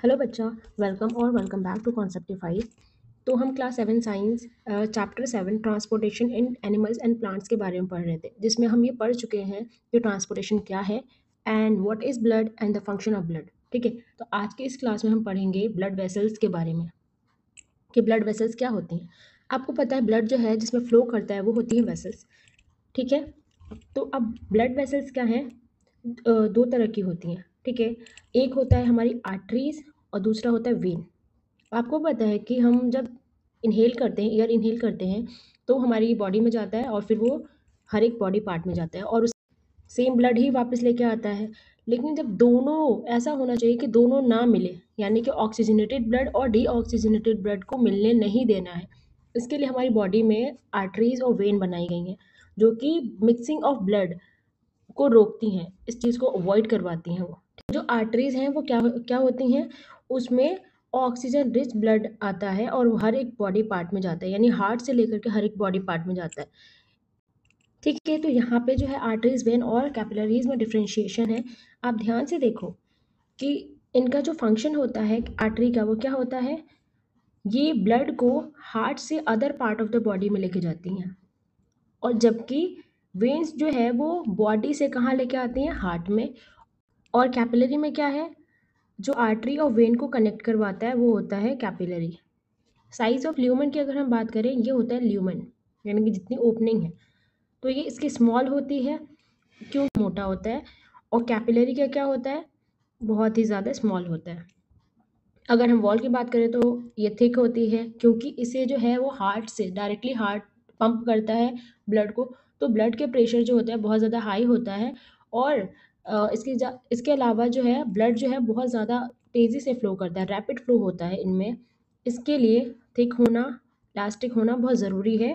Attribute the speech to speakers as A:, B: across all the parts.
A: Hello बच्चा, welcome और welcome back to कॉन्सेप्टिफाई। तो हम class 7 science chapter 7 transportation in animals and plants के बारे में पढ़ रहे थे, जिसमें हम ये पढ़ चुके हैं कि ट्रांसपोर्टेशन क्या है and what is blood and the function of blood. ठीक है, तो आज के इस क्लास में हम पढ़ेंगे ब्लड वेसल्स के बारे में कि ब्लड वेसल्स क्या होती हैं। आपको पता है ब्लड जो है जिसमें फ्लो करता है वो होती है वेसल्स। ठीक है, तो अब ब्लड वेसल्स क्या हैं? दो तरह की होती हैं। ठीक है, एक होता है हमारी आर्टरीज और दूसरा होता है वेन। आपको पता है कि हम जब इनहेल करते हैं, एयर इनहेल करते हैं, तो हमारी बॉडी में जाता है और फिर वो हर एक बॉडी पार्ट में जाता है और उस सेम ब्लड ही वापस लेके आता है। लेकिन जब दोनों, ऐसा होना चाहिए कि दोनों ना मिले, यानी कि ऑक्सीजनेटेड ब्लड और डीऑक्सीजनेटेड ब्लड को मिलने नहीं देना है। इसके लिए हमारी बॉडी में आर्टरीज और वेन बनाई गई हैं, जो कि मिक्सिंग ऑफ ब्लड को रोकती हैं, इस चीज़ को अवॉइड करवाती हैं वो। जो आर्टरीज हैं वो क्या क्या होती हैं? उसमें ऑक्सीजन रिच ब्लड आता है और वो हर एक बॉडी पार्ट में जाता है, यानी हार्ट से लेकर के हर एक बॉडी पार्ट में जाता है। ठीक है, तो यहाँ पे जो है आर्टरीज, वेन और कैपिलरीज में डिफ्रेंशिएशन है। आप ध्यान से देखो कि इनका जो फंक्शन होता है आर्टरी का, वो क्या होता है? ये ब्लड को हार्ट से other part of the body में लेके जाती हैं, और जबकि वेन्स जो है वो बॉडी से कहाँ लेके आती हैं? हार्ट में। और कैपिलरी में क्या है? जो आर्टरी और वेन को कनेक्ट करवाता है वो होता है कैपिलरी। साइज ऑफ ल्यूमेन की अगर हम बात करें, ये होता है ल्यूमेन, यानी कि जितनी ओपनिंग है, तो ये इसकी स्मॉल होती है, क्यों? मोटा होता है। और कैपिलरी का क्या होता है? बहुत ही ज़्यादा स्मॉल होता है। अगर हम वॉल की बात करें तो ये थिक होती है, क्योंकि इसे जो है वो हार्ट से डायरेक्टली हार्ट पंप करता है ब्लड को, तो ब्लड के प्रेशर जो होता है बहुत ज़्यादा हाई होता है। और इसके अलावा जो है ब्लड जो है बहुत ज़्यादा तेज़ी से फ्लो करता है, रैपिड फ्लो होता है इनमें। इसके लिए थिक होना, इलास्टिक होना बहुत ज़रूरी है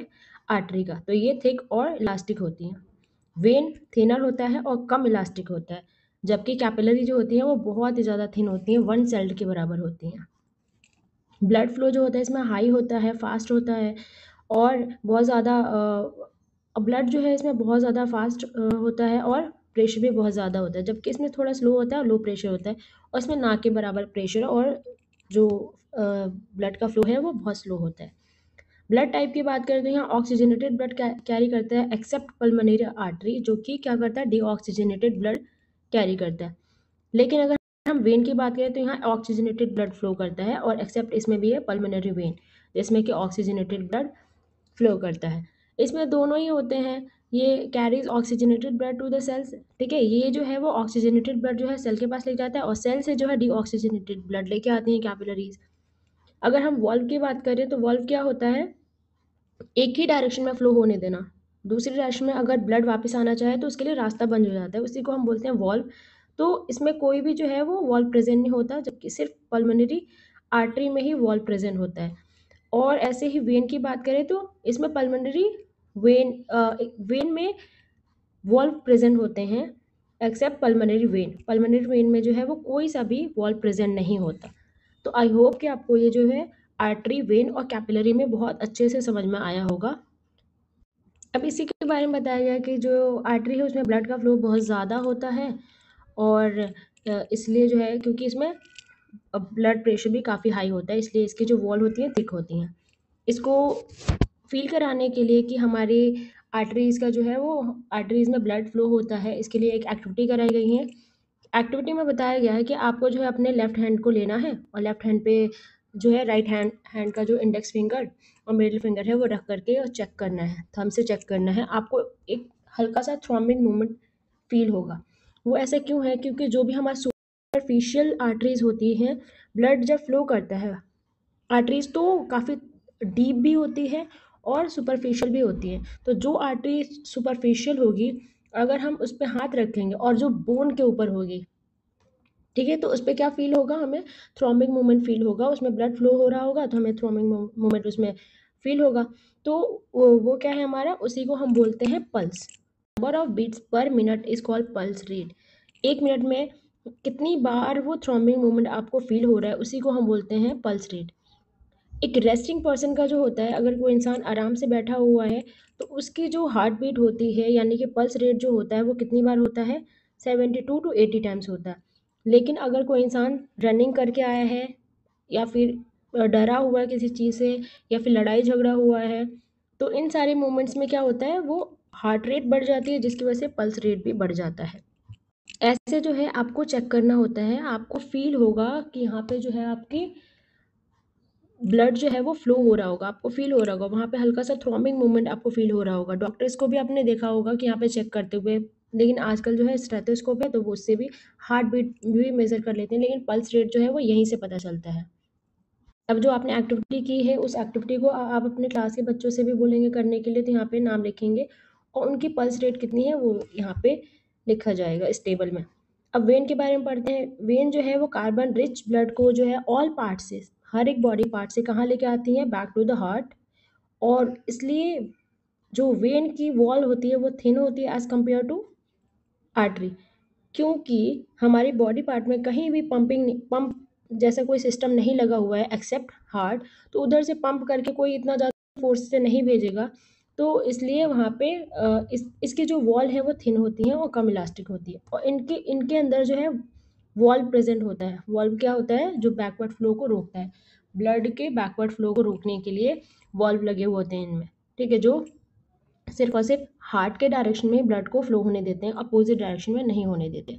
A: आर्टरी का, तो ये थिक और इलास्टिक होती हैं। वेन थिनर होता है और कम इलास्टिक होता है, जबकि कैपिलरी जो होती है वो बहुत ही ज़्यादा थिन होती हैं, वन सेल्ड के बराबर होती हैं। ब्लड फ्लो जो होता है इसमें हाई होता है, फास्ट होता है, और बहुत ज़्यादा ब्लड जो है इसमें बहुत ज़्यादा फास्ट होता है, और प्रेशर भी बहुत ज़्यादा होता है, जबकि इसमें थोड़ा स्लो होता है और लो प्रेशर होता है, और इसमें ना के बराबर प्रेशर और जो ब्लड का फ्लो है वो बहुत स्लो होता है। ब्लड टाइप की बात करें तो यहाँ ऑक्सीजनेटेड ब्लड कैरी करता है, एक्सेप्ट पल्मोनरी आर्टरी, जो कि क्या करता है? डीऑक्सीजनेटेड ब्लड कैरी करता है। लेकिन अगर हम वेन की बात करें तो यहाँ ऑक्सीजनेटेड ब्लड फ्लो करता है, और एक्सेप्ट इसमें भी है पल्मोनरी वेन, जिसमें कि ऑक्सीजनेटेड ब्लड फ्लो करता है। इसमें दोनों ही होते हैं। ये carries oxygenated blood to the cells. ठीक है, ये जो है वो ऑक्सीजनेटेड ब्लड जो है सेल के पास ले जाता है, और सेल से जो है डीऑक्सीजनेटेड ब्लड लेके आती हैं कैपिलरीज। अगर हम वॉल्व की बात करें तो वॉल्व क्या होता है? एक ही डायरेक्शन में फ्लो होने देना। दूसरी डायरेक्शन में अगर ब्लड वापस आना चाहे तो उसके लिए रास्ता बंद हो जाता है, उसी को हम बोलते हैं वॉल्व। तो इसमें कोई भी जो है वो वॉल्व प्रेजेंट नहीं होता, जबकि सिर्फ पल्मोनरी आर्टरी में ही वॉल्व प्रेजेंट होता है। और ऐसे ही वेन की बात करें तो इसमें पल्मोनरी वेन में वॉल्व प्रेजेंट होते हैं, accept pulmonary vein. Pulmonary vein में जो है वो कोई सा भी वॉल्व प्रेजेंट नहीं होता। तो आई होप कि आपको ये जो है आर्टरी, वेन और कैपिलरी में बहुत अच्छे से समझ में आया होगा। अब इसी के बारे में बताया गया कि जो आर्टरी है उसमें ब्लड का फ्लो बहुत ज़्यादा होता है, और इसलिए जो है क्योंकि इसमें ब्लड प्रेशर भी काफ़ी हाई होता है, इसलिए इसकी जो वॉल होती हैं थिक होती हैं। इसको फील कराने के लिए कि हमारी आर्टरीज़ का जो है वो आर्टरीज़ में ब्लड फ्लो होता है, इसके लिए एक एक्टिविटी कराई गई है। एक्टिविटी में बताया गया है कि आपको जो है अपने लेफ्ट हैंड को लेना है, और लेफ्ट हैंड पे जो है राइट हैंड हैंड का जो इंडेक्स फिंगर और मिडिल फिंगर है वो रख करके और चेक करना है, थंब से चेक करना है। आपको एक हल्का सा थ्रॉम्बिंग मूवमेंट फील होगा। वो ऐसा क्यों है? क्योंकि जो भी हमारी सुपरफिशियल आर्टरीज होती हैं, ब्लड जब फ्लो करता है, आर्टरीज तो काफ़ी डीप भी होती है और सुपरफिशियल भी होती है। तो जो आर्टरी सुपरफिशियल होगी, अगर हम उस पर हाथ रखेंगे और जो बोन के ऊपर होगी, ठीक है, तो उस पे क्या फ़ील होगा? हमें थ्रॉम्बिक मूवमेंट फ़ील होगा, उसमें ब्लड फ्लो हो रहा होगा तो हमें थ्रॉम्बिक मूवमेंट उसमें फ़ील होगा। तो वो क्या है हमारा? उसी को हम बोलते हैं pulse. Number of beats per minute is called pulse rate. 1 minute में कितनी बार वो थ्रॉम्बिक मूवमेंट आपको फ़ील हो रहा है, उसी को हम बोलते हैं पल्स रेट। एक रेस्टिंग पर्सन का जो होता है, अगर कोई इंसान आराम से बैठा हुआ है, तो उसकी जो हार्ट बीट होती है, यानी कि पल्स रेट जो होता है वो कितनी बार होता है? 72 टू 80 टाइम्स होता है। लेकिन अगर कोई इंसान रनिंग करके आया है या फिर डरा हुआ है किसी चीज़ से या फिर लड़ाई झगड़ा हुआ है, तो इन सारे मोमेंट्स में क्या होता है, वो हार्ट रेट बढ़ जाती है, जिसकी वजह से पल्स रेट भी बढ़ जाता है। ऐसे जो है आपको चेक करना होता है, आपको फ़ील होगा कि यहाँ पे जो है आपकी ब्लड जो है वो फ्लो हो रहा होगा, आपको फ़ील हो रहा होगा, वहाँ पे हल्का-सा थ्रॉम्बिंग मूवमेंट आपको फ़ील हो रहा होगा। डॉक्टर्स को भी आपने देखा होगा कि यहाँ पे चेक करते हुए, लेकिन आजकल जो है स्टेथोस्कोप है, तो वो उससे भी हार्ट बीट भी मेज़र कर लेते हैं, लेकिन पल्स रेट जो है वो यहीं से पता चलता है। अब जो आपने एक्टिविटी की है, उस एक्टिविटी को आप अपने क्लास के बच्चों से भी बोलेंगे करने के लिए, तो यहाँ पे नाम लिखेंगे और उनकी पल्स रेट कितनी है वो यहाँ पे लिखा जाएगा इस टेबल में। अब वेन के बारे में पढ़ते हैं। वेन जो है वो कार्बन रिच ब्लड को जो है ऑल पार्ट से, हर एक बॉडी पार्ट से कहाँ लेके आती है, बैक टू द हार्ट। और इसलिए जो वेन की वॉल होती है वो थिन होती है एज कम्पेयर टू आर्टरी, क्योंकि हमारी बॉडी पार्ट में कहीं भी पंप जैसा कोई सिस्टम नहीं लगा हुआ है एक्सेप्ट हार्ट, तो उधर से पंप करके कोई इतना ज़्यादा फोर्स से नहीं भेजेगा। तो इसलिए वहाँ पे इसकी जो वॉल है वो थिन होती है और कम इलास्टिक होती है, और इनके इनके अंदर जो है वॉल्व प्रेजेंट होता है। वॉल्व क्या होता है, जो बैकवर्ड फ्लो को रोकता है, ब्लड के बैकवर्ड फ्लो को रोकने के लिए वॉल्व लगे हुए होते हैं इनमें, ठीक है, जो सिर्फ और सिर्फ हार्ट के डायरेक्शन में ब्लड को फ्लो होने देते हैं, अपोजिट डायरेक्शन में नहीं होने देते।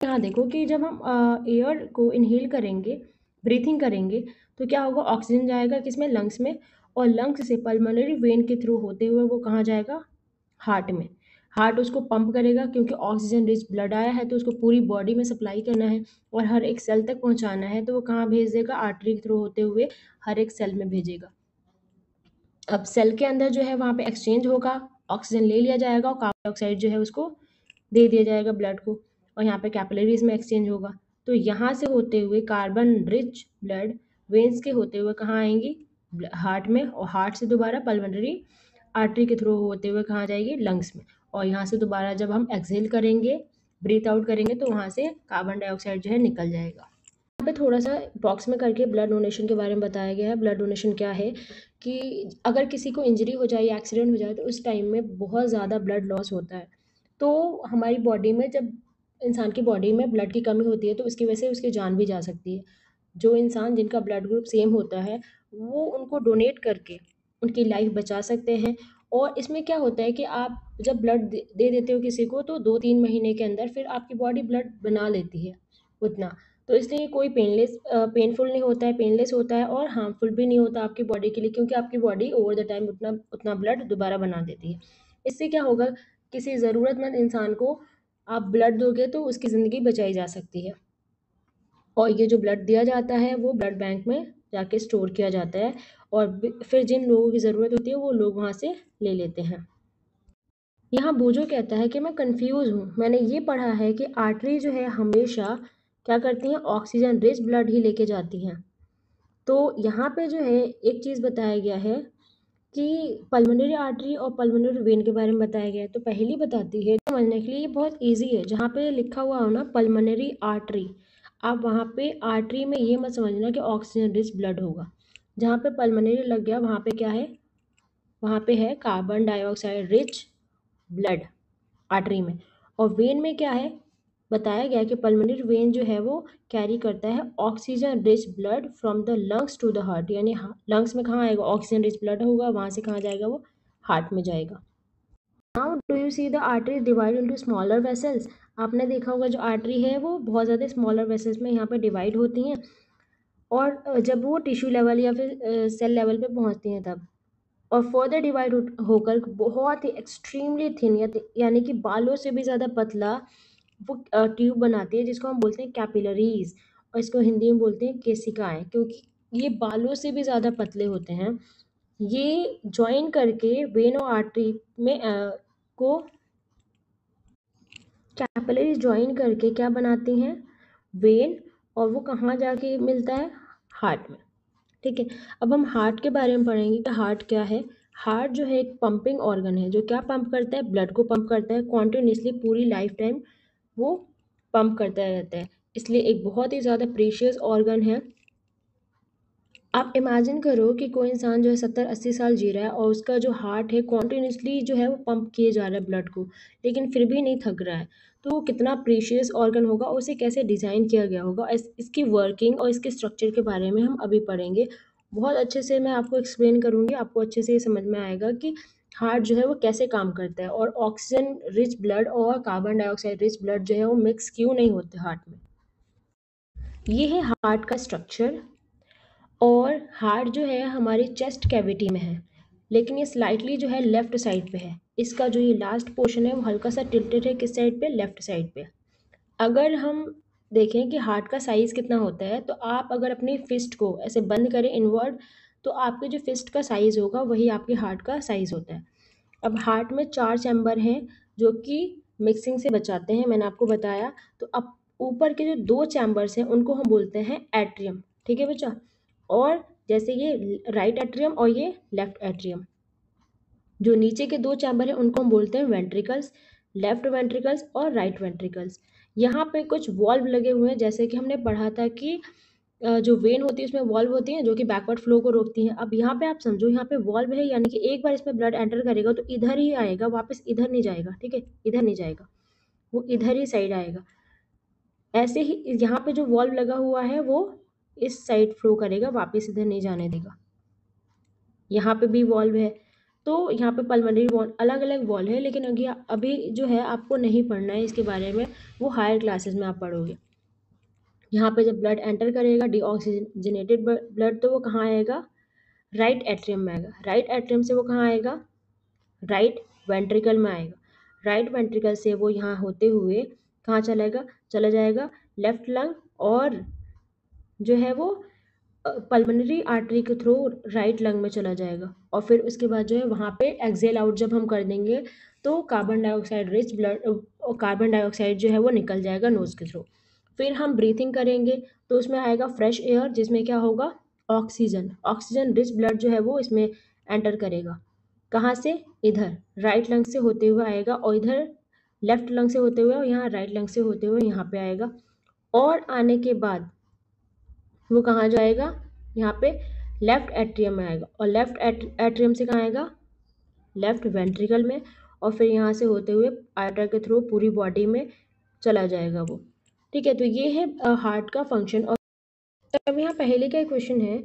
A: यहाँ देखो कि जब हम एयर को इनहेल करेंगे, ब्रीथिंग करेंगे, तो क्या होगा, ऑक्सीजन जाएगा किसमें, लंग्स में, और लंग्स से पल्मोनरी वेन के थ्रू होते हुए वो कहाँ जाएगा, हार्ट में। हार्ट उसको पंप करेगा, क्योंकि ऑक्सीजन रिच ब्लड आया है तो उसको पूरी बॉडी में सप्लाई करना है और हर एक सेल तक पहुँचाना है, तो वो कहाँ भेज देगा, आर्टरी के थ्रू होते हुए हर एक सेल में भेजेगा। अब सेल के अंदर जो है वहाँ पे एक्सचेंज होगा, ऑक्सीजन ले लिया जाएगा और कार्बन डाइऑक्साइड जो है उसको दे दिया जाएगा ब्लड को, और यहाँ पे कैपिलरीज में एक्सचेंज होगा। तो यहाँ से होते हुए कार्बन रिच ब्लड वेन्स के होते हुए कहाँ आएंगी, हार्ट में, और हार्ट से दोबारा पल्मोनरी आर्टरी के थ्रू होते हुए कहाँ जाएगी, लंग्स में, और यहाँ से दोबारा जब हम एक्सहेल करेंगे, ब्रीथ आउट करेंगे, तो वहाँ से कार्बन डाइऑक्साइड जो है निकल जाएगा। यहाँ पे थोड़ा-सा बॉक्स में करके ब्लड डोनेशन के बारे में बताया गया है। ब्लड डोनेशन क्या है कि अगर किसी को इंजरी हो जाए या एक्सीडेंट हो जाए, तो उस टाइम में बहुत ज़्यादा ब्लड लॉस होता है। तो हमारी बॉडी में जब इंसान की बॉडी में ब्लड की कमी होती है, तो उसकी वजह से उसकी जान भी जा सकती है। जो इंसान जिनका ब्लड ग्रुप सेम होता है, वो उनको डोनेट करके उनकी लाइफ बचा सकते हैं। और इसमें क्या होता है कि आप जब ब्लड दे देते हो किसी को, तो 2-3 महीने के अंदर फिर आपकी बॉडी ब्लड बना लेती है उतना। तो इसलिए कोई पेनफुल नहीं होता है, पेनलेस होता है, और हार्मफुल भी नहीं होता आपकी बॉडी के लिए, क्योंकि आपकी बॉडी ओवर द टाइम उतना उतना ब्लड दोबारा बना देती है। इससे क्या होगा, किसी ज़रूरतमंद इंसान को आप ब्लड दोगे तो उसकी ज़िंदगी बचाई जा सकती है। और ये जो ब्लड दिया जाता है वो ब्लड बैंक में जाके स्टोर किया जाता है, और फिर जिन लोगों की ज़रूरत होती है वो लोग वहाँ से ले लेते हैं। यहाँ बोजो कहता है कि मैं कंफ्यूज हूँ, मैंने ये पढ़ा है कि आर्टरी जो है हमेशा क्या करती हैं, ऑक्सीजन रिच ब्लड ही लेके जाती हैं। तो यहाँ पे जो है एक चीज़ बताया गया है कि पल्मोनरी आर्टरी और पल्मोनरी वेन के बारे में बताया गया है। तो पहली बताती है, समझने के लिए ये बहुत इजी है, जहाँ पे लिखा हुआ हो ना पल्मोनरी आर्टरी, आप वहाँ पे आर्टरी में ये मत समझना कि ऑक्सीजन रिच ब्लड होगा। जहाँ पे पल्मोनरी लग गया वहाँ पे क्या है, वहाँ पे है carbon dioxide rich blood artery में। और वेन में क्या है, बताया गया है कि पल्मोनरी वेन जो है वो कैरी करता है oxygen rich blood from the lungs to the heart, यानी लंग्स में कहाँ आएगा, ऑक्सीजन रिच ब्लड होगा, वहाँ से कहाँ जाएगा, वो हार्ट में जाएगा। Now do you see the artery divide into smaller vessels, आपने देखा होगा जो आर्टरी है वो बहुत ज़्यादा स्मॉलर वेसल्स में यहाँ पे डिवाइड होती हैं, और जब वो टिश्यू लेवल या फिर सेल लेवल पे पहुँचती हैं तब, और फर्दर डिवाइड होकर बहुत ही एक्सट्रीमली थिन यानी कि बालों से भी ज़्यादा पतला वो ट्यूब बनाती है, जिसको हम बोलते हैं कैपिलरीज, और इसको हिंदी में बोलते हैं केसिकाएं, क्योंकि ये बालों से भी ज़्यादा पतले होते हैं। ये ज्वाइन करके वेन और आर्टरी में को कैपिलरीज ज्वाइन करके क्या बनाती हैं, वेन, और वो कहाँ जाके मिलता है, हार्ट में। ठीक है, अब हम हार्ट के बारे में पढ़ेंगे कि हार्ट क्या है। हार्ट जो है एक पंपिंग ऑर्गन है, जो क्या पंप करता है, ब्लड को पंप करता है कॉन्टिन्यूसली, पूरी लाइफ टाइम वो पंप करता रहता है, इसलिए एक बहुत ही ज़्यादा प्रीशियस ऑर्गन है। आप इमेजिन करो कि कोई इंसान जो है 70-80 साल जी रहा है और उसका जो हार्ट है कॉन्टिन्यूसली जो है वो पंप किए जा रहा है ब्लड को, लेकिन फिर भी नहीं थक रहा है। तो वो कितना प्रीशियस ऑर्गन होगा और उसे कैसे डिज़ाइन किया गया होगा, इसकी वर्किंग और इसके स्ट्रक्चर के बारे में हम अभी पढ़ेंगे। बहुत अच्छे से मैं आपको एक्सप्लेन करूँगी, आपको अच्छे से ये समझ में आएगा कि हार्ट जो है वो कैसे काम करता है और ऑक्सीजन रिच ब्लड और कार्बन डाइऑक्साइड रिच ब्लड जो है वो मिक्स क्यों नहीं होते हार्ट में। ये है हार्ट का स्ट्रक्चर। और हार्ट जो है हमारी चेस्ट कैविटी में है, लेकिन ये स्लाइटली जो है लेफ्ट साइड पे है। इसका जो ये लास्ट पोर्शन है वो हल्का सा टिल्टेड है, किस साइड पे, लेफ्ट साइड पे। अगर हम देखें कि हार्ट का साइज़ कितना होता है, तो आप अगर अपनी फिस्ट को ऐसे बंद करें इनवर्ड, तो आपके जो फिस्ट का साइज़ होगा वही आपके हार्ट का साइज़ होता है। अब हार्ट में 4 चैम्बर हैं जो कि मिक्सिंग से बचाते हैं, मैंने आपको बताया। तो अब ऊपर के जो 2 चैम्बर्स हैं उनको हम बोलते हैं एट्रियम, ठीक है बच्चा? और जैसे ये राइट एट्रियम और ये लेफ्ट एट्रियम। जो नीचे के 2 चैम्बर हैं उनको हम बोलते हैं वेंट्रिकल्स, लेफ्ट वेंट्रिकल्स और राइट वेंट्रिकल्स। यहाँ पे कुछ वॉल्व लगे हुए हैं, जैसे कि हमने पढ़ा था कि जो वेन होती है उसमें वॉल्व होती हैं जो कि बैकवर्ड फ्लो को रोकती हैं। अब यहाँ पे आप समझो, यहाँ पे वॉल्व है, यानी कि एक बार इसमें ब्लड एंटर करेगा तो इधर ही आएगा, वापस इधर नहीं जाएगा, ठीक है? इधर नहीं जाएगा, वो इधर ही साइड आएगा। ऐसे ही यहाँ पे जो वॉल्व लगा हुआ है वो इस साइड फ्लो करेगा, वापस इधर नहीं जाने देगा। यहाँ पे भी वॉल्व है। तो यहाँ पे पल्मोनरी वॉल्व, अलग-अलग वॉल्व है, लेकिन अभी अभी जो है आपको नहीं पढ़ना है इसके बारे में, वो हायर क्लासेस में आप पढ़ोगे। यहाँ पे जब ब्लड एंटर करेगा डीऑक्सीजनेटेड ब्लड, तो वो कहाँ आएगा? राइट एट्रियम में आएगा। राइट एट्रियम से वो कहाँ आएगा? राइट वेंट्रिकल में आएगा। राइट वेंट्रिकल से वो यहाँ होते हुए कहाँ चलेगा? चला जाएगा लेफ्ट लंग, और जो है वो पल्मोनरी आर्टरी के थ्रू राइट लंग में चला जाएगा। और फिर उसके बाद जो है वहाँ पे एक्सेल आउट जब हम कर देंगे तो carbon dioxide rich blood, carbon dioxide जो है वो निकल जाएगा नोज़ के थ्रू। फिर हम ब्रीथिंग करेंगे तो उसमें आएगा फ्रेश एयर, जिसमें क्या होगा? ऑक्सीजन। ऑक्सीजन रिच ब्लड जो है वो इसमें एंटर करेगा। कहाँ से? इधर राइट लंग से होते हुए आएगा, और इधर लेफ्ट लंग से होते हुए, और यहाँ राइट लंग से होते हुए यहाँ पे आएगा। और आने के बाद वो कहाँ जाएगा? यहाँ पे लेफ्ट एट्रियम में आएगा, और लेफ्ट एट्रियम से कहाँ आएगा? लेफ्ट वेंट्रिकल में, और फिर यहाँ से होते हुए आर्टर के थ्रू पूरी बॉडी में चला जाएगा वो। ठीक है, तो ये है हार्ट का फंक्शन। और अब यहाँ पहले का क्वेश्चन है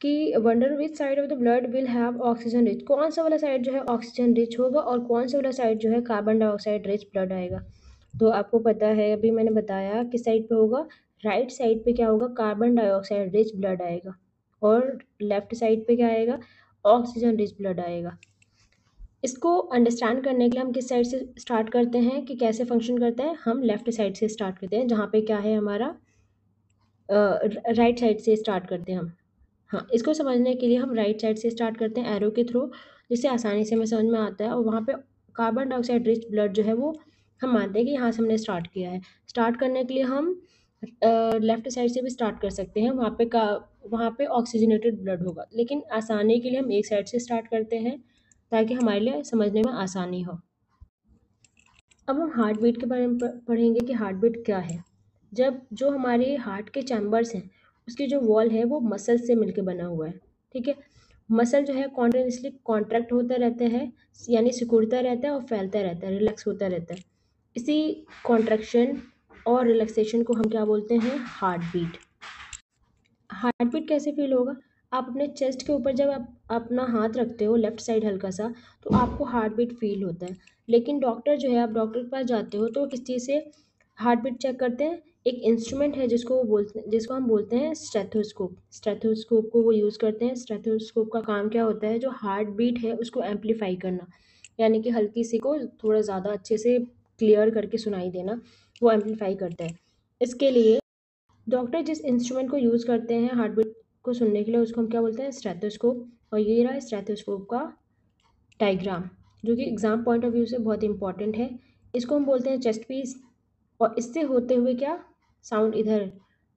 A: कि wonder which side of the blood will have oxygen rich, कौन सा वाला साइड जो है ऑक्सीजन रिच होगा और कौन सा वाला साइड जो है कार्बन डाइऑक्साइड रिच ब्लड आएगा। तो आपको पता है, अभी मैंने बताया किस साइड पे होगा। राइट साइड पे क्या होगा? कार्बन डाइऑक्साइड रिच ब्लड आएगा, और लेफ्ट साइड पे क्या आएगा? ऑक्सीजन रिच ब्लड आएगा। इसको अंडरस्टैंड करने के लिए हम किस साइड से स्टार्ट करते हैं कि कैसे फंक्शन करता है? हम लेफ्ट साइड से स्टार्ट करते हैं, जहाँ पे क्या है हमारा राइट साइड से स्टार्ट करते हैं हम। हाँ, इसको समझने के लिए हम राइट साइड से स्टार्ट करते हैं एरो के थ्रू, जिससे आसानी से हमें समझ में आता है। और वहाँ पे कार्बन डाइऑक्साइड रिच ब्लड जो है वो हम मानते हैं कि यहाँ से हमने स्टार्ट किया है। स्टार्ट करने के लिए हम लेफ्ट साइड से भी स्टार्ट कर सकते हैं, वहाँ पे ऑक्सीजनेटेड ब्लड होगा, लेकिन आसानी के लिए हम एक साइड से स्टार्ट करते हैं ताकि हमारे लिए समझने में आसानी हो। अब हम हार्ट बीट के बारे में पढ़ेंगे कि हार्ट बीट क्या है। जब जो हमारे हार्ट के चैम्बर्स हैं, उसकी जो वॉल है वो मसल से मिलकर बना हुआ है, ठीक है? मसल जो है कॉन्टिन्यूसली कॉन्ट्रैक्ट होता रहता है, यानी सिकुड़ता रहता है और फैलता रहता है, रिलैक्स होता रहता है। इसी कॉन्ट्रैक्शन और रिलैक्सेशन को हम क्या बोलते हैं? Heart beat. हार्ट बीट कैसे फील होगा? आप अपने चेस्ट के ऊपर जब आप अपना हाथ रखते हो लेफ्ट साइड हल्का सा, तो आपको हार्ट बीट फील होता है। लेकिन डॉक्टर जो है, आप डॉक्टर के पास जाते हो तो वो किस चीज़ से हार्ट बीट चेक करते हैं? एक इंस्ट्रूमेंट है जिसको हम बोलते हैं स्टेथोस्कोप। स्टेथोस्कोप को वो यूज़ करते हैं। स्टेथोस्कोप का काम क्या होता है? जो हार्ट बीट है उसको एम्पलीफाई करना, यानी कि हल्की सी को थोड़ा ज़्यादा अच्छे से क्लियर करके सुनाई देना, वो एम्पलीफाई करता है। इसके लिए डॉक्टर जिस इंस्ट्रूमेंट को यूज़ करते हैं हार्ट बीट को सुनने के लिए, उसको हम क्या बोलते हैं? स्टेथोस्कोप। और ये रहा स्टेथोस्कोप का डायग्राम, जो कि एग्जाम पॉइंट ऑफ व्यू से बहुत इंपॉर्टेंट है। इसको हम बोलते हैं चेस्ट पीस। और इससे होते हुए क्या साउंड, इधर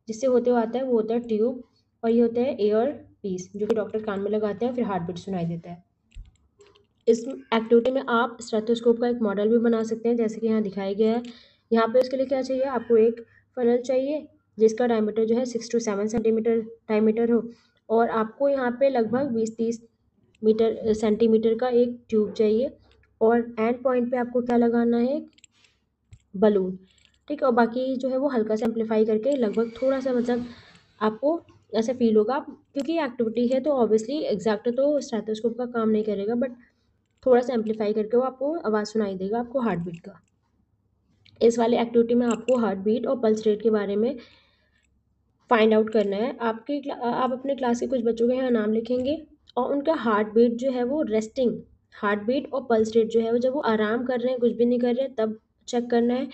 A: जिससे होते हुए आता है वो होता है ट्यूब, और ये होता है एयर पीस, जो कि डॉक्टर कान में लगाते हैं, फिर हार्ट बीट सुनाई देता है। इस एक्टिविटी में आप स्टेथोस्कोप का एक मॉडल भी बना सकते हैं, जैसे कि यहाँ दिखाया गया है। यहाँ पे उसके लिए क्या चाहिए? आपको एक फनल चाहिए जिसका डायमीटर जो है 6 to 7 सेंटीमीटर डायमीटर हो, और आपको यहाँ पे लगभग 20-30 मीटर सेंटीमीटर का एक ट्यूब चाहिए और एंड पॉइंट पे आपको क्या लगाना है, बलून। ठीक है, और बाकी जो है वो हल्का सा एम्पलीफाई करके लगभग थोड़ा सा मतलब आपको ऐसा फील होगा क्योंकि ये एक्टिविटी है तो ऑब्वियसली एग्जैक्ट तो स्टेथोस्कोप का काम नहीं करेगा, बट थोड़ा सा एम्पलीफाई करके वो आपको आवाज़ सुनाई देगा आपको हार्ट बीट का। इस वाली एक्टिविटी में आपको हार्ट बीट और पल्स रेट के बारे में फाइंड आउट करना है। आप अपने क्लास के कुछ बच्चों के यहाँ नाम लिखेंगे और उनका हार्ट बीट जो है वो रेस्टिंग हार्ट बीट और पल्स रेट जो है वो जब वो आराम कर रहे हैं कुछ भी नहीं कर रहे हैं तब चेक करना है,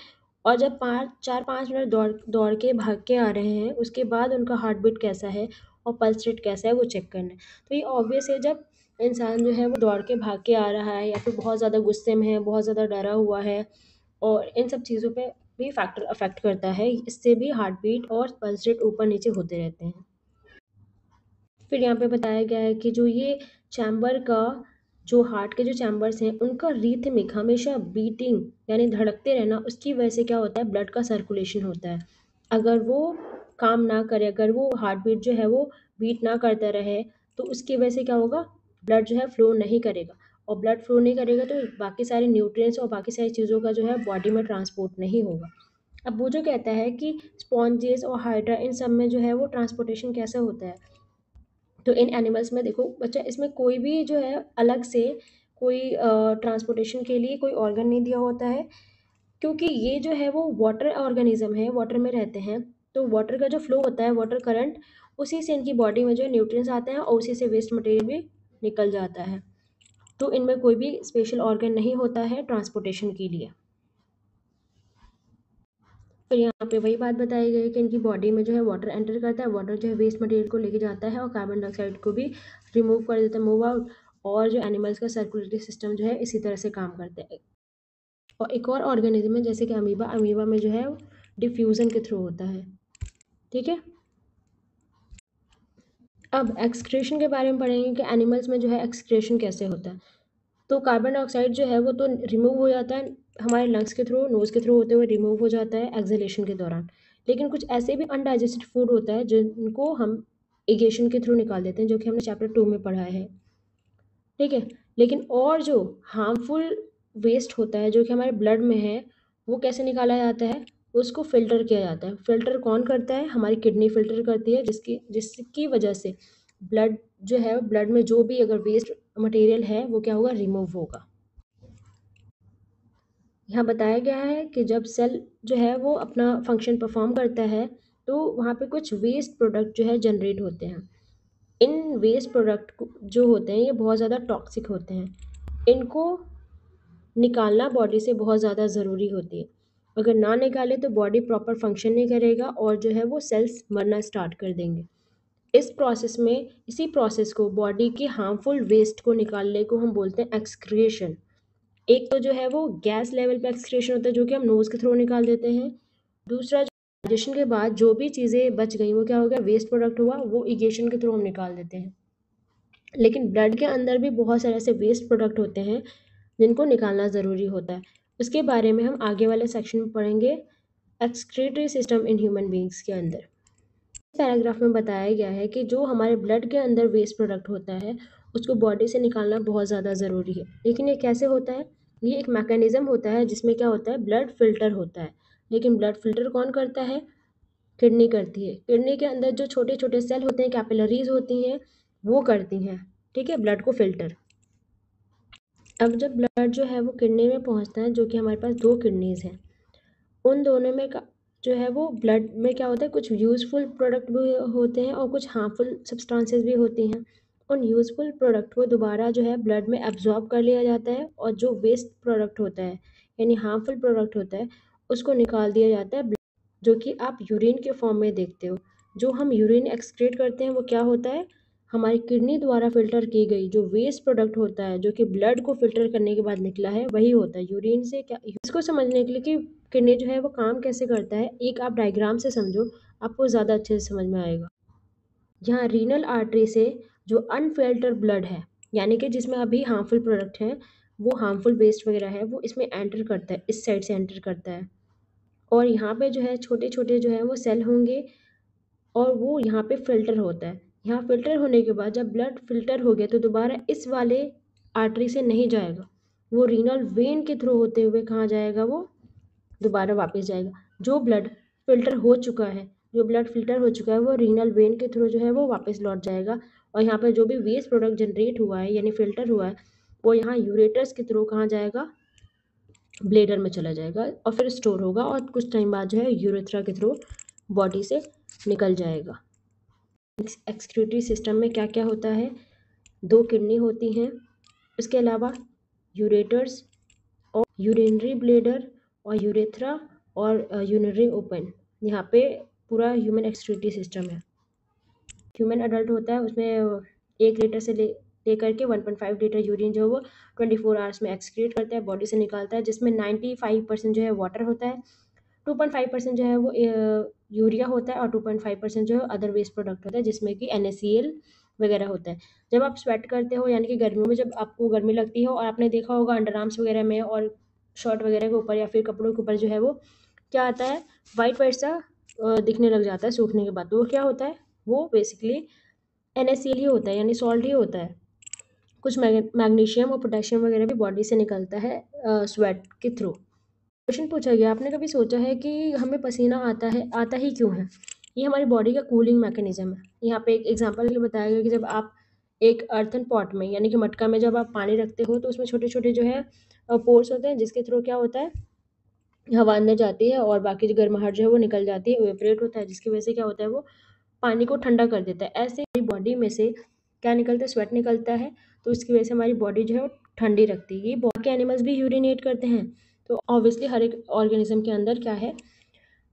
A: और जब 4-5 मिनट दौड़ दौड़ के भाग के आ रहे हैं उसके बाद उनका हार्ट बीट कैसा है और पल्स रेट कैसा है वो चेक करना है। तो ये ऑब्वियस है, जब इंसान जो है वो दौड़ के भाग के आ रहा है या फिर बहुत ज़्यादा गुस्से में है, बहुत ज़्यादा डरा हुआ है, और इन सब चीज़ों पे भी फैक्टर अफेक्ट करता है, इससे भी हार्ट बीट और पल्स रेट ऊपर नीचे होते रहते हैं। फिर यहाँ पे बताया गया है कि जो ये चैम्बर का जो हार्ट के जो चैम्बर्स हैं उनका रिथमिक हमेशा बीटिंग यानी धड़कते रहना, उसकी वजह से क्या होता है, ब्लड का सर्कुलेशन होता है। अगर वो काम ना करे, अगर वो हार्ट बीट जो है वो बीट ना करता रहे तो उसकी वजह से क्या होगा, ब्लड जो है फ्लो नहीं करेगा, और ब्लड फ्लो नहीं करेगा तो बाकी सारे न्यूट्रिएंट्स और बाकी सारी चीज़ों का जो है बॉडी में ट्रांसपोर्ट नहीं होगा। अब वो जो कहता है कि स्पॉन्जेस और हाइड्रा इन सब में जो है वो ट्रांसपोर्टेशन कैसे होता है, तो इन एनिमल्स में देखो बच्चा, इसमें कोई भी जो है अलग से कोई ट्रांसपोर्टेशन के लिए कोई ऑर्गन नहीं दिया होता है, क्योंकि ये जो है वो वाटर ऑर्गेनिज्म है, वाटर में रहते हैं। तो वाटर का जो फ्लो होता है, वाटर करंट, उसी से इनकी बॉडी में जो है न्यूट्रिएंट्स आते हैं और उसी से वेस्ट मटेरियल भी निकल जाता है। तो इनमें कोई भी स्पेशल ऑर्गन नहीं होता है ट्रांसपोर्टेशन के लिए। फिर यहाँ पे वही बात बताई गई है कि इनकी बॉडी में जो है वाटर एंटर करता है, वाटर जो है वेस्ट मटेरियल को लेके जाता है और कार्बन डाइऑक्साइड को भी रिमूव कर देता है, मूव आउट। और जो एनिमल्स का सर्कुलेटरी सिस्टम जो है इसी तरह से काम करता है। और एक और ऑर्गेनिज्म है जैसे कि अमीबा, अमीबा में जो है डिफ्यूजन के थ्रू होता है। ठीक है, अब एक्सक्रेशन के बारे में पढ़ेंगे कि एनिमल्स में जो है एक्सक्रेशन कैसे होता है। तो कार्बन डाइऑक्साइड जो है वो तो रिमूव हो जाता है हमारे लंग्स के थ्रू, नोज़ के थ्रू होते हुए रिमूव हो जाता है एक्सहेलेशन के दौरान। लेकिन कुछ ऐसे भी अनडाइजेस्टेड फूड होता है जिनको हम इगेशन के थ्रू निकाल देते हैं, जो कि हमने चैप्टर 2 में पढ़ा है। ठीक है, लेकिन और जो हार्मफुल वेस्ट होता है जो कि हमारे ब्लड में है, वो कैसे निकाला जाता है, उसको फ़िल्टर किया जाता है। फ़िल्टर कौन करता है, हमारी किडनी फ़िल्टर करती है, जिसकी वजह से ब्लड जो है, ब्लड में जो भी अगर वेस्ट मटेरियल है वो क्या होगा, रिमूव होगा। यहाँ बताया गया है कि जब सेल जो है वो अपना फंक्शन परफॉर्म करता है तो वहाँ पे कुछ वेस्ट प्रोडक्ट जो है जनरेट होते हैं। इन वेस्ट प्रोडक्ट जो होते हैं ये बहुत ज़्यादा टॉक्सिक होते हैं, इनको निकालना बॉडी से बहुत ज़्यादा ज़रूरी होती है। अगर ना निकाले तो बॉडी प्रॉपर फंक्शन नहीं करेगा और जो है वो सेल्स मरना स्टार्ट कर देंगे। इसी प्रोसेस को, बॉडी के हार्मफुल वेस्ट को निकालने को हम बोलते हैं एक्सक्रिएशन। एक तो जो है वो गैस लेवल पे एक्सक्रीशन होता है जो कि हम नोज़ के थ्रू निकाल देते हैं। दूसरा, डाइजेशन के बाद जो भी चीज़ें बच गई वो क्या हो गया, वेस्ट प्रोडक्ट हुआ, वो इगेशन के थ्रू हम निकाल देते हैं। लेकिन ब्लड के अंदर भी बहुत सारे ऐसे वेस्ट प्रोडक्ट होते हैं जिनको निकालना ज़रूरी होता है। उसके बारे में हम आगे वाले सेक्शन में पढ़ेंगे, excretory system in human beings के अंदर। पैराग्राफ में बताया गया है कि जो हमारे ब्लड के अंदर वेस्ट प्रोडक्ट होता है उसको बॉडी से निकालना बहुत ज़्यादा ज़रूरी है। लेकिन ये कैसे होता है, ये एक मैकेनिज़्म होता है जिसमें क्या होता है, ब्लड फ़िल्टर होता है। लेकिन ब्लड फ़िल्टर कौन करता है, किडनी करती है। किडनी के अंदर जो छोटे छोटे सेल होते हैं, कैपिलरीज होती हैं, वो करती हैं, ठीक है, ब्लड को फ़िल्टर। अब जब ब्लड जो है वो किडनी में पहुंचता है, जो कि हमारे पास दो किडनीज़ हैं, उन दोनों में जो है वो ब्लड में क्या होता है, कुछ यूज़फुल प्रोडक्ट भी होते हैं और कुछ हार्मफुल सब्सटेंसेस भी होती हैं। उन यूज़फुल प्रोडक्ट को दोबारा जो है ब्लड में एब्जॉर्ब कर लिया जाता है और जो वेस्ट प्रोडक्ट होता है यानी हार्मफुल प्रोडक्ट होता है उसको निकाल दिया जाता है, जो कि आप यूरिन के फॉर्म में देखते हो। जो हम यूरिन एक्सक्रीट करते हैं वो क्या होता है, हमारी किडनी द्वारा फ़िल्टर की गई जो वेस्ट प्रोडक्ट होता है जो कि ब्लड को फ़िल्टर करने के बाद निकला है वही होता है। यूरिन से क्या, इसको समझने के लिए कि किडनी जो है वो काम कैसे करता है, एक आप डायग्राम से समझो, आपको ज़्यादा अच्छे से समझ में आएगा। यहाँ रीनल आर्टरी से जो अनफ़िल्टर्ड ब्लड है, यानी कि जिसमें अभी हार्मफुल प्रोडक्ट है, वो हार्मफुल वेस्ट वगैरह है, वो इसमें एंटर करता है, इस साइड से एंटर करता है। और यहाँ पे जो है छोटे-छोटे जो है वो सेल होंगे और वो यहाँ पे फ़िल्टर होता है। यहाँ फ़िल्टर होने के बाद जब ब्लड फ़िल्टर हो गया तो दोबारा इस वाले आर्टरी से नहीं जाएगा, वो रीनल वेन के थ्रू होते हुए कहाँ जाएगा, वो दोबारा वापस जाएगा। जो ब्लड फ़िल्टर हो चुका है, वो रीनल वेन के थ्रू जो है वो वापस लौट जाएगा, और यहाँ पे जो भी वेस्ट प्रोडक्ट जनरेट हुआ है यानी फ़िल्टर हुआ है, वो यहाँ यूरेटर्स के थ्रू कहाँ जाएगा, ब्लेडर में चला जाएगा और फिर स्टोर होगा, और कुछ टाइम बाद जो है यूरेथ्रा के थ्रू बॉडी से निकल जाएगा। एक्सक्रीटरी सिस्टम में क्या क्या होता है, 2 किडनी होती हैं, इसके अलावा यूरेटर्स और यूरिनरी ब्लेडर और यूरेथ्रा और यूरिनरी ओपन, यहाँ पे पूरा ह्यूमन एक्सक्रीटरी सिस्टम है। ह्यूमन अडल्ट होता है, उसमें 1 लीटर से लेकर के 1.5 लीटर यूरिन जो है वो 24 आवर्स में एक्सक्रीट करता है, बॉडी से निकालता है, जिसमें 95% जो है वाटर होता है, 2.5% जो है वो यूरिया होता है, और 2.5% जो है अदर वेस्ट प्रोडक्ट होता है, जिसमें कि NaCl वगैरह होता है। जब आप स्वेट करते हो यानी कि गर्मियों में जब आपको गर्मी लगती है, और आपने देखा होगा अंडर आर्म्स वगैरह में और शर्ट वगैरह के ऊपर या फिर कपड़ों के ऊपर जो है वो क्या आता है, वाइट वाइट सा दिखने लग जाता है सूखने के बाद, तो वो क्या होता है, वो बेसिकली NaCl ही होता है, यानी सॉल्ट ही होता है। कुछ मैग्नीशियम और पोटेशियम वगैरह भी बॉडी से निकलता है स्वेट के थ्रू। क्वेश्चन पूछा गया, आपने कभी सोचा है कि हमें पसीना आता ही क्यों है? ये हमारी बॉडी का कूलिंग मैकेनिज्म है। यहाँ पे एक एग्जांपल के लिए बताया गया कि जब आप एक अर्थन पॉट में यानी कि मटका में जब आप पानी रखते हो, तो उसमें छोटे छोटे जो है पोर्स होते हैं, जिसके थ्रू क्या होता है, हवा अंदर जाती है और बाकी जो गर्माहट जो है वो निकल जाती है, इवेपोरेट होता है, जिसकी वजह से क्या होता है, वो पानी को ठंडा कर देता है। ऐसे ही बॉडी में से क्या निकलता है, स्वेट निकलता है, तो इसकी वजह से हमारी बॉडी जो है वो ठंडी रखती है। ये बाकी एनिमल्स भी यूरिनेट करते हैं, तो ऑब्वियसली हर एक ऑर्गेनिज्म के अंदर क्या है,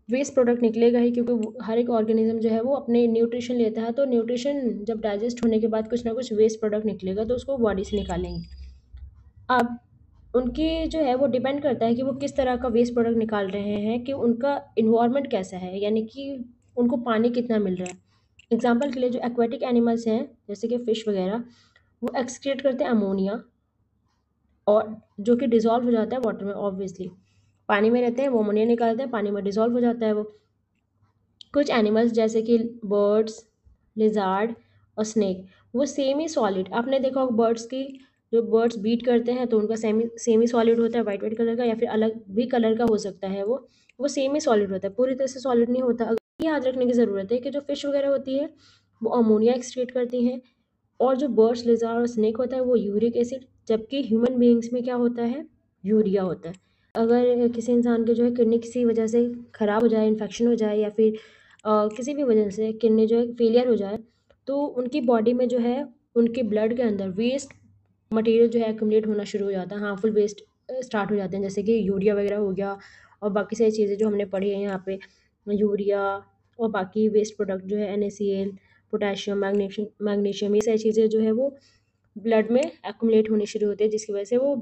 A: वेस्ट प्रोडक्ट निकलेगा ही, क्योंकि हर एक ऑर्गेनिज्म जो है वो अपने न्यूट्रिशन लेता है, तो न्यूट्रिशन जब डाइजेस्ट होने के बाद कुछ ना कुछ वेस्ट प्रोडक्ट निकलेगा, तो उसको बॉडी से निकालेंगे। अब उनकी जो है वो डिपेंड करता है कि वो किस तरह का वेस्ट प्रोडक्ट निकाल रहे हैं, कि उनका इन्वायरमेंट कैसा है, यानी कि उनको पानी कितना मिल रहा है। एग्जाम्पल के लिए जो एक्वाटिक एनिमल्स हैं जैसे कि फ़िश वगैरह, वो एक्सक्रीट करते हैं अमोनिया, और जो कि डिज़ोल्व हो जाता है वाटर में, ऑब्वियसली पानी में रहते हैं, वो अमोनिया निकालते हैं, पानी में डिज़ोल्व हो जाता है वो। कुछ एनिमल्स जैसे कि बर्ड्स, लिज़ार्ड और स्नेक, वो सेमी सॉलिड, आपने देखा होगा बर्ड्स की, जो बर्ड्स बीट करते हैं तो उनका सेमी सॉलिड होता है, वाइट वाइट कलर का, या फिर अलग भी कलर का हो सकता है, वो सेमी सॉलिड होता है, पूरी तरह से सॉलिड नहीं होता। अगर याद रखने की ज़रूरत है कि जो फिश वगैरह होती है वो अमोनिया एक्सक्रीट करती हैं, और जो बर्ड्स, लिज़ार्ड और स्नेक होता है वो यूरिक एसिड, जबकि ह्यूमन बीइंग्स में क्या होता है, यूरिया होता है। अगर किसी इंसान के जो है किडनी किसी वजह से ख़राब हो जाए, इन्फेक्शन हो जाए, या फिर किसी भी वजह से किडनी जो है फेलियर हो जाए, तो उनकी बॉडी में जो है उनके ब्लड के अंदर वेस्ट मटेरियल जो है एक्युमुलेट होना शुरू हो जाता है, हार्मफुल वेस्ट स्टार्ट हो जाते हैं, जैसे कि यूरिया वगैरह हो गया, और बाकी सारी चीज़ें जो हमने पढ़ी हैं यहाँ पे, यूरिया और बाकी वेस्ट प्रोडक्ट जो है NaCl, पोटेशियम, मैग्नीशियम, ये सारी चीज़ें जो है वो ब्लड में एक्युमुलेट होनी शुरू होती है, जिसकी वजह से वो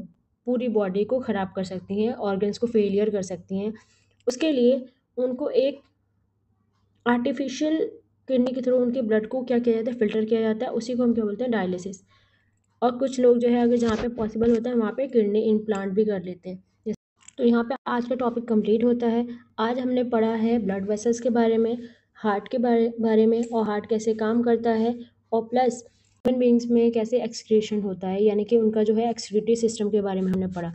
A: पूरी बॉडी को ख़राब कर सकती हैं, ऑर्गन्स को फेलियर कर सकती हैं। उसके लिए उनको एक आर्टिफिशियल किडनी के थ्रू उनके ब्लड को क्या किया जाता है, फ़िल्टर किया जाता है, उसी को हम क्या बोलते हैं, डायलिसिस। और कुछ लोग जो है अगर जहाँ पे पॉसिबल होता है वहाँ पे किडनी इम्प्लांट भी कर लेते हैं। तो यहाँ पे आज का टॉपिक कंप्लीट होता है। आज हमने पढ़ा है ब्लड वेसल्स के बारे में, हार्ट के बारे में, और हार्ट कैसे काम करता है, और प्लस ह्यूमन बीइंग्स में कैसे एक्सक्रीशन होता है, यानी कि उनका जो है एक्सक्रीटरी सिस्टम के बारे में हमने पढ़ा।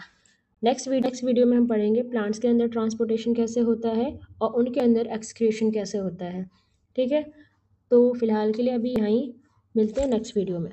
A: नेक्स्ट वीडियो में हम पढ़ेंगे प्लांट्स के अंदर ट्रांसपोर्टेशन कैसे होता है और उनके अंदर एक्सक्रीशन कैसे होता है। ठीक है, तो फिलहाल के लिए अभी यहीं मिलते हैं नेक्स्ट वीडियो में।